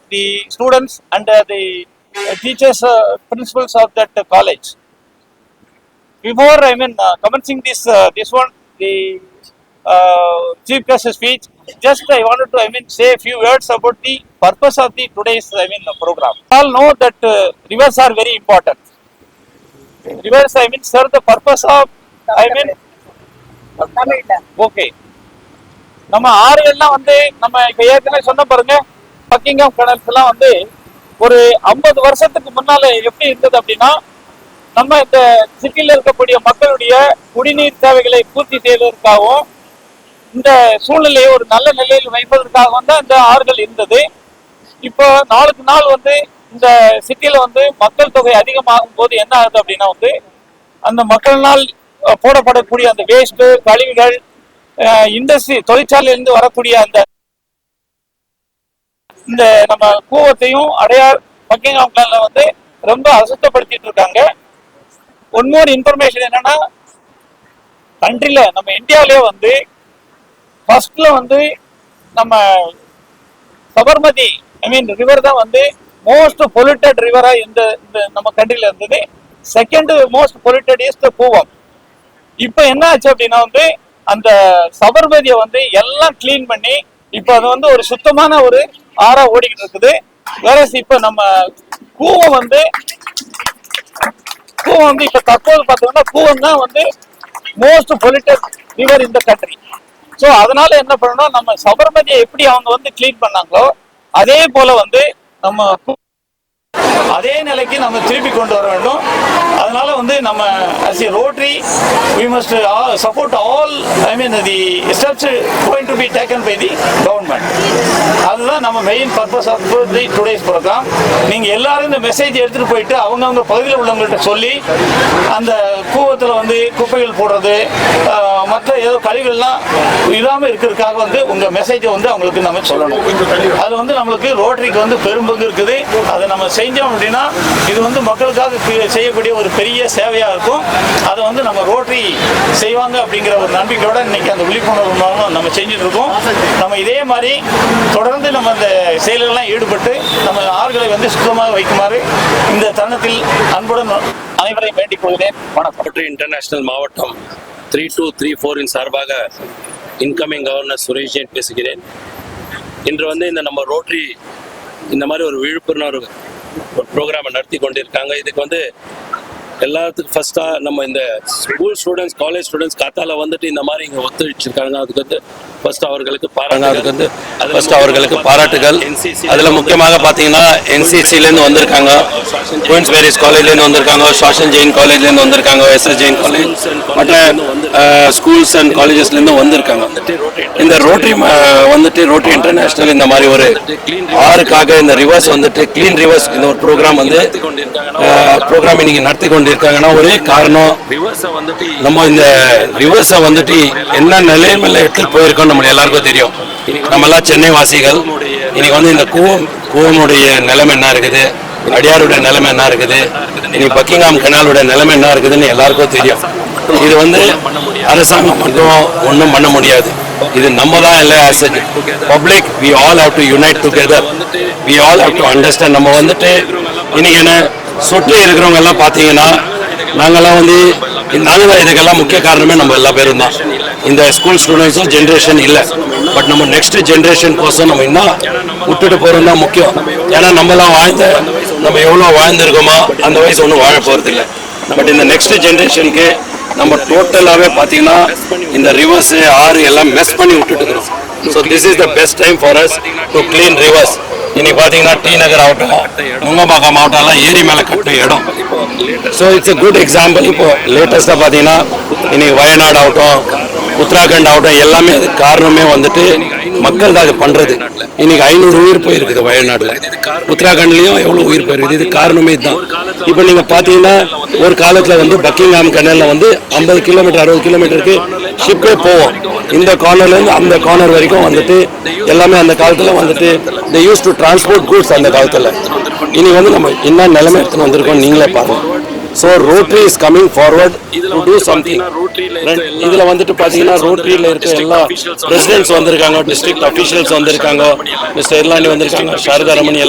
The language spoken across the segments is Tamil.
the students and the teachers, principals of that college. Before commencing this one, the chief guest speech, just I wanted to say a few words about the purpose of the today's program. All know that rivers are very important. Rivers serve the purpose of okay. நம்ம ஆறுகள்லாம் நம்ம இப்ப ஏற்கனவே சொன்ன பாருங்க, பக்கிங்ஹாம் கனல்ஸ் எல்லாம் ஒரு 50 வருஷத்துக்கு முன்னால எப்படி இருந்தது அப்படின்னா, நம்ம இந்த சிட்டில இருக்கக்கூடிய மக்களுடைய குடிநீர் தேவைகளை பூர்த்தி செய்வதற்காகவும் இந்த சூழ்நிலையை ஒரு நல்ல நிலையில் வைப்பதற்காக தான் இந்த ஆறுகள் இருந்தது. இப்போ நாளுக்கு நாள் இந்த சிட்டில மக்கள் தொகை அதிகமாகும் போது என்ன ஆகுது அப்படின்னா, அந்த மக்களினால் போடப்படக்கூடிய அந்த வேஸ்ட் கழிவுகள், இண்டஸ்ட்ரி தொழிற்சாலையிலிருந்து வரக்கூடிய இந்த நம்ம கூவத்தையும் அடையார் பக்கிங்ஹாம் கனல்ல ரொம்ப அசுத்தப்படுத்திட்டு இருக்காங்க. ஒன் மோர் இன்ஃபர்மேஷன் என்னன்னா, கண்ட்ரில நம்ம இந்தியாவிலே ஃபர்ஸ்ட்ல நம்ம சபர்மதி ரிவர் தான் மோஸ்ட் பொல்யூட்டட் ரிவரா இந்த நம்ம கண்ட்ரில இருந்தது. Second most polluted is the Cooum. இப்போ என்ன ஆச்சு அப்படின்னா, அந்த சபர்மதியை எல்லாம் கிளீன் பண்ணி இப்ப அது ஒரு சுத்தமான ஒரு ஆறா ஓடிக்கிட்டு இருக்குது. வேற இப்ப நம்ம கூவம் இப்ப தற்போது பார்த்தோம்னா கூவம் தான் மோஸ்ட் பொல்யூட்டட் ரிவர் இந்த கண்ட்ரி. ஸோ அதனால என்ன பண்ணணும், நம்ம சபர்மதியை எப்படி அவங்க கிளீன் பண்ணாங்களோ அதே போல நம்ம அதே நிலைக்கு நம்ம திருப்பி கொண்டு வர வேண்டும். அதனால நம்ம as a Rotary we must support all the steps going to be taken by the government. அதுதான் நம்ம main purpose of the today's programme. நீங்க எல்லாரும் இந்த மெசேஜ் எடுத்துட்டு போயிட்டு அவங்கவுங்க பகுதியில் உள்ளவங்கள்ட்ட சொல்லி அந்த கூவத்தில் குப்பைகள் போடுறது மற்ற ஏதோ கழிவுகள்லாம் இல்லாம இருக்கிறதுக்காக உங்க மெசேஜை அவங்களுக்கு நம்ம சொல்லணும். அது நம்மளுக்கு ரோட்டரிக்கு பெரும்பங்கு இருக்குது. அதை நம்ம செஞ்சோம் அப்படின்னா இது மக்களுக்காக செய்யக்கூடிய ஒரு பெரிய சேவையா இருக்கும். அதை நம்ம ரோட்டரி செய்வாங்க அப்படிங்கிற ஒரு நம்பிக்கையோட இன்னைக்கு அந்த விழிப்புணர்வு நம்ம செஞ்சுட்டு இருக்கோம். நம்ம இதே மாதிரி தொடர்ந்து நம்ம அந்த செயல்களெல்லாம் ஈடுபட்டு நம்ம ஆறுகளை சுத்தமாக வைக்குமாறு இந்த தருணத்தில் அன்புடன் அனைவரையும் வேண்டிக் கொள்கிறேன். வணக்கம். இன்டர்நேஷனல் மாவட்டம் 3234 சார்பாக இன்கமிங் கவர்னர் சுரேஷ் ஜெயின் பேசுகிறேன். இன்று இந்த நம்ம ரோட்டரி இந்த மாதிரி ஒரு விழிப்புணர்வு ஒரு ப்ரோக்ராமை நடத்தி கொண்டிருக்காங்க. இதுக்கு எல்லாத்துக்கும் ஃபர்ஸ்ட்டாக நம்ம இந்த ஸ்கூல் ஸ்டூடெண்ட்ஸ் காலேஜ் ஸ்டூடெண்ட்ஸ் காத்தால இந்த மாதிரி இங்கே ஒத்துழைச்சிருக்காங்க. அதுக்கு ஃபர்ஸ்ட் அவர்களுக்கு பாராட்டுகள். அதில் முக்கியமாக பார்த்தீங்கன்னா என்சிசிலேருந்து வந்திருக்காங்க, குயின்ஸ் மேரிஸ் காலேஜ்லேருந்து வந்திருக்காங்க, ஷாஷன் ஜெயின் காலேஜ்லேருந்து வந்திருக்காங்க, எஸ்எஸ் ஜெயின் காலேஜ் மற்ற ஸ்கூல்ஸ் அண்ட் காலேஜஸ்லேருந்து வந்திருக்காங்க. இந்த ரோட்டரி ரோட்டரி இன்டர்நேஷனல் இந்த மாதிரி ஒரு ஆறுக்காக இந்த ரிவர்ஸ் கிளீன் ரிவர்ஸ் இந்த ஒரு ப்ரோக்ராம் இன்னைக்கு நடத்தி கொண்டிருக்காங்கன்னா ஒரே காரணம், நம்ம இந்த ரிவர்ஸை என்ன நிலைமையில எடுத்துட்டு போயிருக்கோம் நம்ம எல்லாருக்கும் தெரியும். நம்ம எல்லாம் சென்னை வாசிகள். இன்னைக்கு இந்த கூவமுடைய நிலைமை என்ன இருக்குது, அடியாருடைய நிலைமை என்ன இருக்குது, இன்னைக்கு பக்கிங்ஹாம் கனாலுடைய நிலைமை என்ன இருக்குதுன்னு எல்லாருக்கும் தெரியும். இது அரசாங்கம் மட்டும் ஒன்றும் பண்ண முடியாது. இது நம்ம தான் இல்லை, as a public we all have to unite together. we all have to understand. நம்ம இன்னைக்கு என்ன சுற்றி இருக்கிறவங்க எல்லாம் பார்த்தீங்கன்னா நாங்கள்லாம் இதுக்கெல்லாம் முக்கிய காரணமே நம்ம எல்லா பேரும் தான். இந்த ஸ்கூல் ஸ்டூடெண்ட்ஸும் ஜென்ரேஷன் இல்லை, பட் நம்ம நெக்ஸ்ட் ஜென்ரேஷன் கோசம் நம்ம இன்னும் விட்டுட்டு போகிறது தான் முக்கியம். ஏன்னா நம்ம எவ்வளோ வாழ்ந்துருக்கோமோ அந்த வயசு ஒன்றும் வாழ போகிறது இல்லை. பட் இந்த நெக்ஸ்ட் ஜென்ரேஷனுக்கு நம்ம டோட்டலாகவே பார்த்தீங்கன்னா இந்த ரிவர்ஸ் ஆறு எல்லாம் மெஸ் பண்ணி விட்டுட்டு இருக்கிறோம். So this is the best time for us to clean reverse. இன்னைக்கு பார்த்தீங்கன்னா டி நகர் ஆகட்டும், நுங்கம்பாக்கம் மாவட்டம்லாம் ஏரி மேலே கட்ட இடம். So it's a good example. இப்போ லேட்டஸ்டாக பார்த்தீங்கன்னா இன்னைக்கு வயநாடு ஆகட்டும், உத்தராகண்ட் ஆகட்டும், எல்லாமே அது காரணமே மக்கள் தான் அது பண்ணுறது. இன்னைக்கு 500 உயிர் போயிருக்குது வயநாடுல, உத்தராகண்ட்லயும் எவ்வளவு உயிர் போயிருக்குது. இது காரணமே தான். இப்போ நீங்க பாத்தீங்கன்னா ஒரு காலத்துல பக்கிங்ஹாம் கனல்ல 50 கிலோமீட்டர் 60 கிலோமீட்டருக்கு ஷிப்பே போவோம். இந்த கார்னர்ல இருந்து அந்த கார்னர் வரைக்கும் எல்லாமே அந்த காலத்துல they used to transport goods அந்த காலத்துல. இனி நம்ம என்ன நிலைமை எடுத்துன்னு வந்திருக்கோம் நீங்களே பாருங்க. So rotary is coming forward to do something. இதுல வந்துட்டு பாத்தீங்கன்னா ரோட்டரியில இருக்க எல்லா பிரசிடென்ட்ஸ் வந்திருக்காங்க, டிஸ்ட்ரிக்ட் அஃபீஷியல்ஸ் வந்திருக்காங்க, மிஸ்டர் இர்லாண்டி வந்திருக்காங்க, சாரதா ரமணி,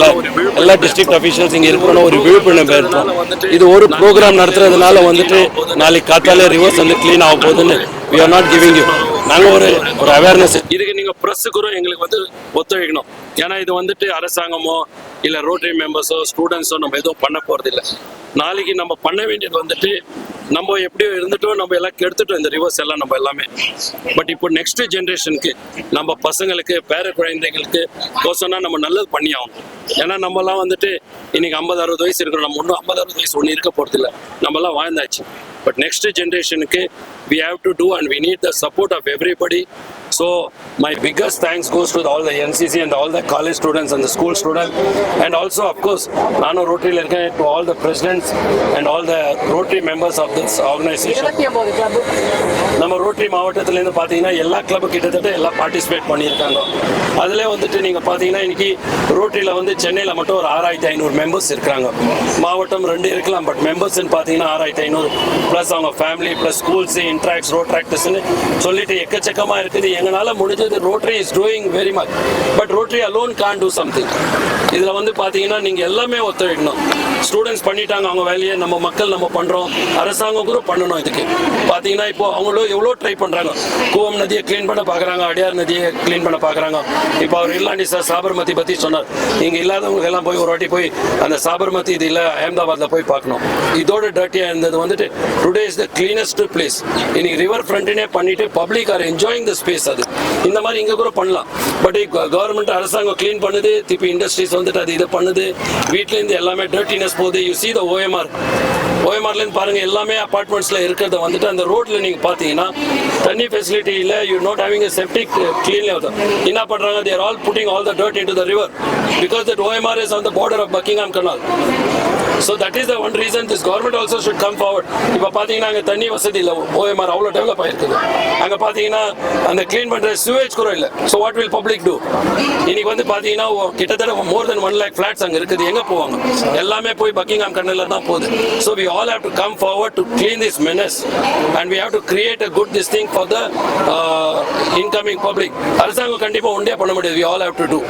எல்லா டிஸ்ட்ரிக்ட் அஃபீஷியல்ஸ் இங்க இருக்கணும். ஒரு விழிப்புணர்வு ஏற்படும். இது ஒரு ப்ரோக்ராம் நடத்துறதுனால வந்துட்டு நாளைக்கு காத்தாலே ரிவர்ஸ் வந்து கிளீன் ஆக போகுதுன்னு we are not giving you. நாங்க ஒரு அவேர்னஸ் இதுக்கு நீங்க பிரஸ்ஸுக்குறோம் எங்களுக்கு வந்து ஒத்துழைக்கணும். ஏன்னா இது வந்துட்டு அரசாங்கமோ இல்ல ரோட்டரி மெம்பர்ஸோ ஸ்டூடெண்ட்ஸோ நம்ம எதுவும் பண்ண போறது இல்லை. நாளைக்கு நம்ம பண்ண வேண்டியது வந்துட்டு நம்ம எப்படியோ இருந்துட்டோம், நம்ம எல்லாம் கெடுத்துட்டோம் இந்த ரிவர்ஸ் எல்லாம் நம்ம எல்லாமே. பட் இப்போ நெக்ஸ்ட் ஜென்ரேஷனுக்கு நம்ம பசங்களுக்கு பேர குழந்தைங்களுக்கு கோசம்னா நம்ம நல்லது பண்ணி ஆகணும். ஏன்னா நம்மலாம் வந்துட்டு இன்னைக்கு 50-60 வயசு இருக்கிறோம், நம்ம இன்னும் 50-60 வயசு ஒன்றும் இருக்க போறது இல்லை, நம்மலாம் வாழ்ந்தாச்சு. But next generation-க்கு we have to do and we need the support of everybody. So my biggest thanks goes to all the NCC and all the college students and the school students, and also of course Nano Rotary to all the presidents and all the Rotary members of this organization. நம்ம ரோட்டரி மாவட்டத்திலேருந்து பார்த்தீங்கன்னா எல்லா கிளப் கிட்டத்தட்ட எல்லாம் பார்ட்டிசிபேட் பண்ணியிருக்காங்க. அதில் வந்துட்டு நீங்கள் பார்த்தீங்கன்னா இன்னைக்கு ரோட்டரியில் வந்து சென்னையில் மட்டும் ஒரு 6500 மெம்பர்ஸ் இருக்கிறாங்க. மாவட்டம் 2 இருக்கலாம், பட் மெம்பர்ஸ்ன்னு பார்த்தீங்கன்னா 6500 ப்ளஸ் அவங்க ஃபேமிலி ப்ளஸ் ஸ்கூல்ஸ் இன்ட்ராக்ட்ஸ் ரோட்ராக்டர்ஸ்ன்னு சொல்லிட்டு எக்கச்சக்கமாக இருக்குது. எங்களால் முடிஞ்சது rotary is doing very much, but rotary alone Khan do something. இதில் வந்து பார்த்தீங்கன்னா நீங்கள் எல்லாமே ஒத்துழைக்கணும். ஸ்டூடெண்ட்ஸ் பண்ணிட்டாங்க அவங்க வேலையை, நம்ம மக்கள் நம்ம பண்ணுறோம், அரசாங்கம் கூட பண்ணணும். இதுக்கு பார்த்தீங்கன்னா இப்போ அவங்களும் எவ்வளோ ட்ரை பண்ணுறாங்க. கூவம் நதியை க்ளீன் பண்ண பார்க்குறாங்க, அடையார் நதியை க்ளீன் பண்ண பார்க்குறாங்க. இப்போ அவர் இர்லாண்டி சார் சாபர்மதி பற்றி சொன்னார். இங்கே இல்லாதவங்களுக்கு எல்லாம் போய் ஒரு வாட்டி போய் அந்த சாபர்மதி இது இல்லை அஹமதாபாத்தில் போய் பார்க்கணும். இதோட டர்ட்டியாக இருந்தது வந்துட்டு today is the cleanest place. இன்னைக்கு ரிவர் ஃப்ரண்ட்னே பண்ணிட்டு public R enjoying the space. அது இந்த மாதிரி இங்கே கூட பண்ணலாம். பட் கவர்மெண்ட் அரசாங்கம் க்ளீன் பண்ணுது, திருப்பி இண்டஸ்ட்ரீஸ் வந்துட்டு அது இதை பண்ணுது, வீட்டிலேருந்து எல்லாமே டர்ட்டினஸ் போகுது. யூ சி த ஓஎம்ஆர்லேருந்து பாருங்கள், எல்லாமே அப்பார்ட்மெண்ட்ஸில் இருக்கிறத வந்துட்டு அந்த ரோட்டில் நீங்கள் பார்த்தீங்கன்னா தண்ணி ஃபெசிலிட்டி இல்லை, you not having a septic cleanly ஆகுது. என்ன பண்ணுறாங்க, there all putting all the dirt into the river because that OMR is on the border of Buckingham canal. So that is the one reason this government also should come forward. இப்போ பார்த்தீங்கன்னா அங்கே தண்ணி வசதி இல்லை, ஓஎம்ஆர் அவ்வளோ டெவலப் ஆயிருக்குது. அங்கே பார்த்தீங்கன்னா அந்த க்ளீன் பண்ணுற சுவேஜ் கூட இல்லை. So what will public do? இன்னைக்கு வந்து பார்த்தீங்கன்னா கிட்டத்தட்ட more than 1 lakh flats அங்கே இருக்குது. எங்கே போவாங்க? எல்லாமே போய் பக்கிங்ஹாம் கனலில் தான் போகுது. So we all have to come forward to clean this menace and we have to create a good this thing for the incoming public. அரசாங்கம் கண்டிப்பாக ஒன்றே பண்ண முடியாது. We all have to do.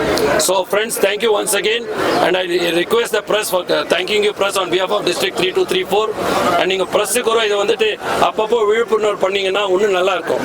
So friends, thank you once again and I request the press for thanking you press on behalf of district 3234 and நீங்க பிரஸ்ஸுக்கு இதை வந்துட்டு அப்பப்போ விழிப்புணர்வு பண்ணீங்கன்னா இன்னும் நல்லா இருக்கும்.